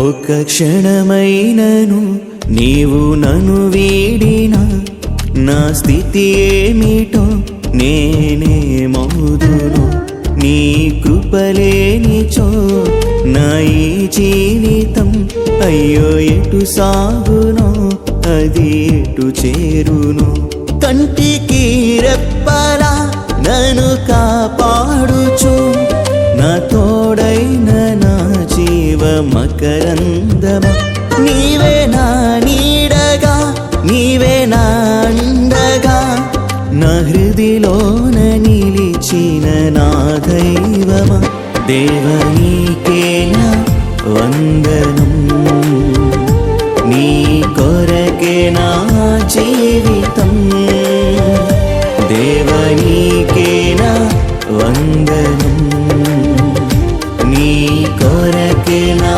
ఒక క్షణమైనను నీవు నన్ను వీడినా నా స్థితి ఏమిటో నేనేమవుదును. నీ కృపలేనిచో నా ఈ జీవితం అయ్యో ఎటు సాగునో అది ఎటు చేరును. కంటికి రెప్పలా నన్ను కాపాడుచు నా తోడైన నా జీవ మకరందమా, నీవే నా నీడగా నీవే నా అండగా నా హృదిలోన నిలిచిన నా దైవమా. దేవా నీకే నా వందనం, నీ కొరకే నా జీవితం. దేవా నీకే నా వందనం, నీ కొరకే నా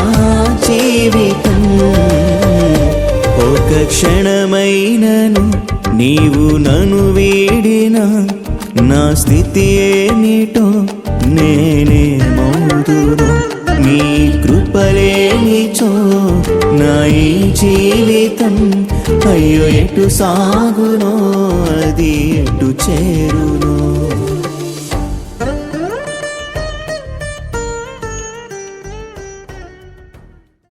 జీవితం. ఒక క్షణమైనను నీవు నన్ను వీడినా నా స్థితి ఏమిటో నేనేమవుదును. నీ కృపలేనిచో నా ఈ జీవితం అయ్యో ఎటు సాగునో అది ఎటు చేరును.